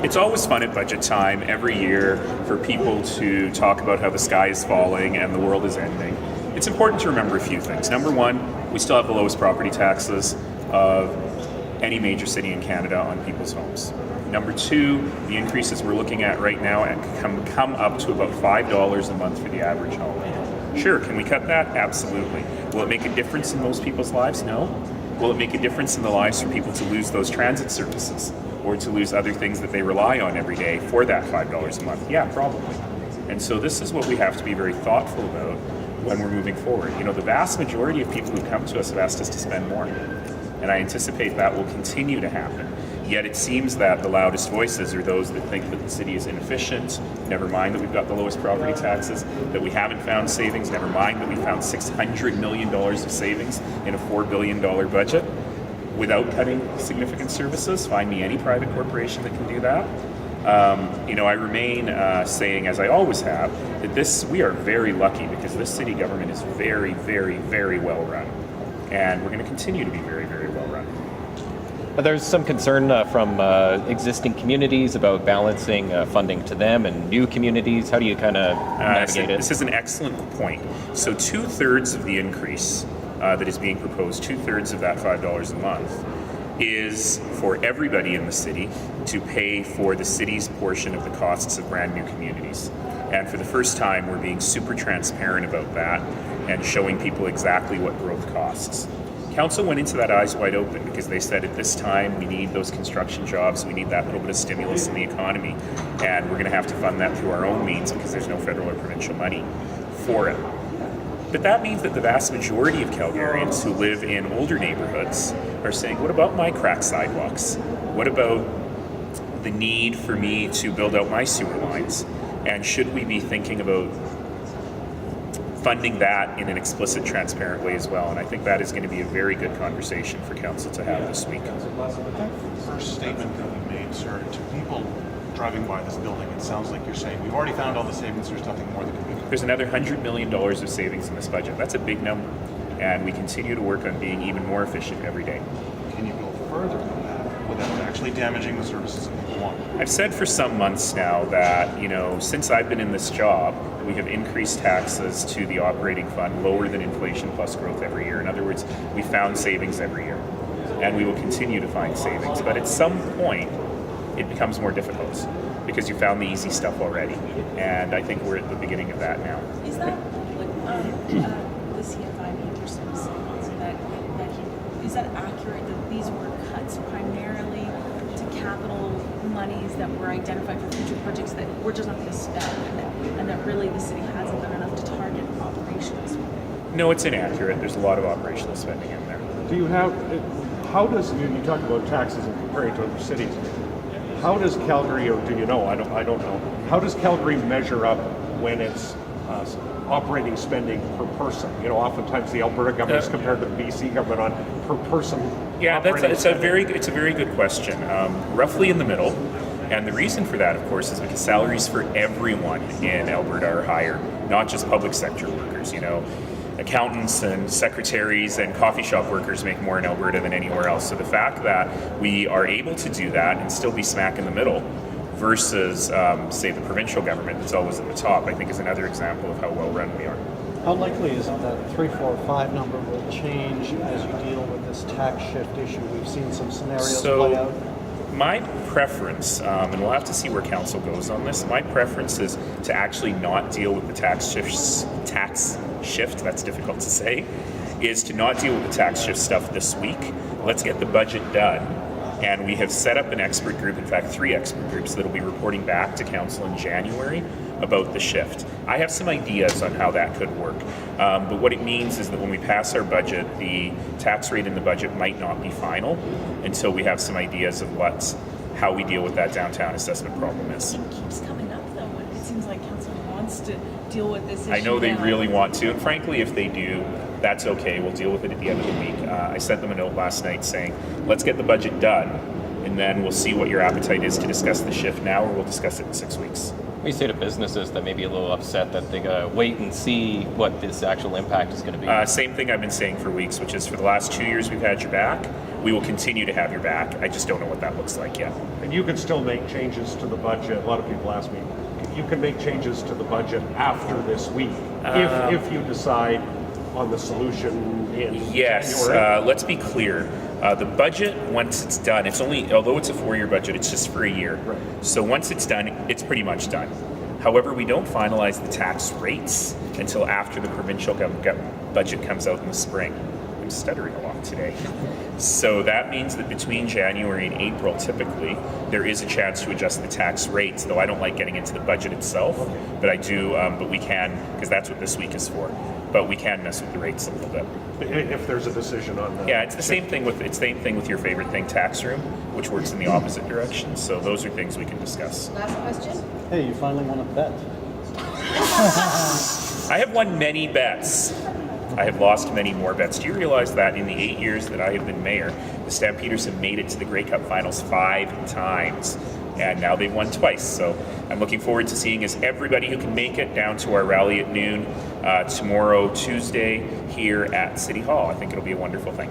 It's always fun at budget time every year for people to talk about how the sky is falling and the world is ending. It's important to remember a few things. Number one, we still have the lowest property taxes of any major city in Canada on people's homes. Number two, the increases we're looking at right now come up to about $5 a month for the average home. Sure, can we cut that? Absolutely. Will it make a difference in most people's lives? No. Will it make a difference in the lives for people to lose those transit services or to lose other things that they rely on every day for that $5 a month? Yeah, probably. And so this is what we have to be very thoughtful about when we're moving forward. You know, the vast majority of people who come to us have asked us to spend more. And I anticipate that will continue to happen. Yet it seems that the loudest voices are those that think that the city is inefficient, never mind that we've got the lowest property taxes, that we haven't found savings, never mind that we found $600 million of savings in a $4 billion budget without cutting significant services. Find me any private corporation that can do that. I remain saying, as I always have, that we are very lucky because this city government is very, very, very well run. And we're going to continue to be very, very well run. There's some concern from existing communities about balancing funding to them and new communities. How do you kind of navigate it? This is an excellent point. So 2/3 of the increase that is being proposed, 2/3 of that $5 a month, is for everybody in the city to pay for the city's portion of the costs of brand new communities. And for the first time, we're being super transparent about that and showing people exactly what growth costs. Council went into that eyes wide open because they said at this time we need those construction jobs, we need that little bit of stimulus in the economy, and we're going to have to fund that through our own means because there's no federal or provincial money for it. But that means that the vast majority of Calgarians who live in older neighborhoods are saying, what about my cracked sidewalks? What about the need for me to build out my sewer lines? And should we be thinking about funding that in an explicit, transparent way as well? And I think that is going to be a very good conversation for Council to have this week. That first statement that you made, sir, to people driving by this building, it sounds like you're saying we've already found all the savings, there's nothing more that can be done. There's another $100 million of savings in this budget. That's a big number. And we continue to work on being even more efficient every day. Can you go further than that without actually damaging the services that people want? I've said for some months now that, since I've been in this job, we have increased taxes to the operating fund lower than inflation plus growth every year. In other words, we found savings every year. And we will continue to find savings. But at some point, it becomes more difficult because you found the easy stuff already. And I think we're at the beginning of that now. Is that the CFI percent savings? Is that accurate that these were cuts primarily to capital monies that were identified for future projects that we're just not going to spend, and that really the city hasn't done enough to target operations? No, it's inaccurate. There's a lot of operational spending in there. Do you have, how does, you talk about taxes and comparing to other cities, how does Calgary, or do you know, I don't know, how does Calgary measure up when it's operating spending per person? Oftentimes the Alberta government is compared to the BC government on per person. Yeah, it's a very good question. Roughly in the middle, and the reason for that, of course, is because salaries for everyone in Alberta are higher, not just public sector workers. Accountants and secretaries and coffee shop workers make more in Alberta than anywhere else. So the fact that we are able to do that and still be smack in the middle versus, say, the provincial government that's always at the top, I think is another example of how well run we are. How likely is it that 3, 4, 5 number will change as you deal with this tax shift issue? We've seen some scenarios play out. My preference, and we'll have to see where Council goes on this, my preference is to actually not deal with the tax shift, that's difficult to say, is to not deal with the tax shift stuff this week. Let's get the budget done. And we have set up an expert group, in fact 3 expert groups, that will be reporting back to Council in January about the shift. I have some ideas on how that could work. But what it means is that when we pass our budget, the tax rate in the budget might not be final until we have some ideas of how we deal with that downtown assessment problem is. It keeps coming up though, when it seems like Council wants to deal with this issue. I know they really want to, and frankly, if they do, that's okay. We'll deal with it at the end of the week. I sent them a note last night saying, let's get the budget done, and then we'll see what your appetite is to discuss the shift now, or we'll discuss it in 6 weeks. We say to businesses that may be a little upset that they gotta wait and see what this actual impact is going to be. Same thing I've been saying for weeks, which is for the last 2 years we've had your back. we will continue to have your back. I just don't know what that looks like yet. And you can still make changes to the budget. A lot of people ask me, you can make changes to the budget after this week if you decide on the solution in Yes, January. let's be clear. The budget, once it's done, although it's a 4-year budget, it's just for a year. Right. So once it's done, it's pretty much done. However, we don't finalize the tax rates until after the provincial budget comes out in the spring. I'm stuttering a lot today. So that means that between January and April, typically, there is a chance to adjust the tax rates, though I don't like getting into the budget itself, but I do, but we can, because that's what this week is for. But we can mess with the rates a little bit. If there's a decision on that. Yeah, it's the same thing with your favorite thing, tax room, which works in the opposite direction. So those are things we can discuss. Last question? Hey, you finally won a bet. I have won many bets. I have lost many more bets. Do you realize that in the 8 years that I have been mayor, the Stampeders have made it to the Grey Cup finals 5 times, and now they've won twice. So I'm looking forward to seeing everybody who can make it down to our rally at noon tomorrow, Tuesday, here at City Hall. I think it'll be a wonderful thing.